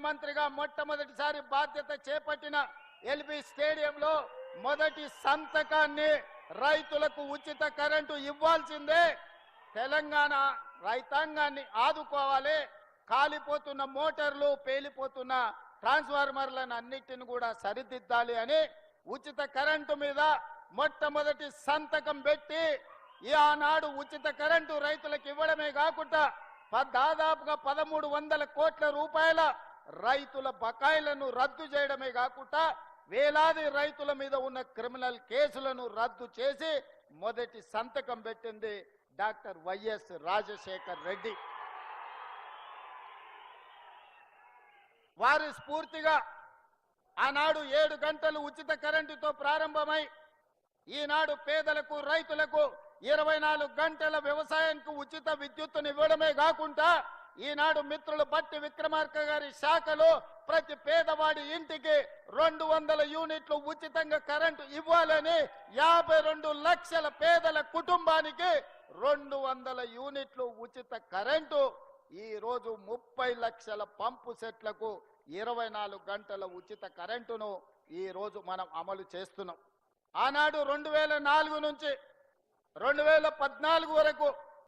ముఖ్యమంత్రిగా మొట్టమొదటిసారి బాధ్యత చేపట్టిన ఎల్బీ స్టేడియంలో మొదటి సంతకాన్ని రైతులకు ఉచిత కరెంటు ఇవ్వాల్సిందే. తెలంగాణ రైతాంగాన్ని ఆదుకోవాలి. కాలిపోతున్న మోటార్లు, పేలిపోతున్న ట్రాన్స్ఫార్మర్లను అన్నిటిని కూడా సరిదిద్దాలి అని ఉచిత కరెంటు మీద మొట్టమొదటి సంతకం పెట్టి ఆనాడు ఉచిత కరెంటు రైతులకు ఇవ్వడమే కాకుండా దాదాపుగా 1300 కోట్ల రూపాయల రైతుల బకాయిలను రద్దు చేయడమే కాకుండా వేలాది రైతుల మీద ఉన్న క్రిమినల్ కేసులను రద్దు చేసి మొదటి సంతకం పెట్టింది డాక్టర్ వైఎస్ రాజశేఖర్ రెడ్డి. వారి స్ఫూర్తిగా ఆనాడు 7 గంటలు ఉచిత కరెంటుతో ప్రారంభమై ఈనాడు పేదలకు రైతులకు 24 గంటల వ్యవసాయానికి ఉచిత విద్యుత్తును ఇవ్వడమే కాకుండా ఈనాడు మిత్రులు బట్టి విక్రమార్క గారి శాఖలో ప్రతి పేదవాడి ఇంటికి 200 యూనిట్లు ఉచితంగా కరెంటు ఇవ్వాలని 52 లక్షల పేదల కుటుంబానికి 200 యూనిట్లు ఉచిత కరెంటు, ఈ రోజు 30 లక్షల పంపు సెట్లకు 24 గంటల ఉచిత కరెంటును ఈ రోజు మనం అమలు చేస్తున్నాం. ఆనాడు 2004 నుంచి 2014 వరకు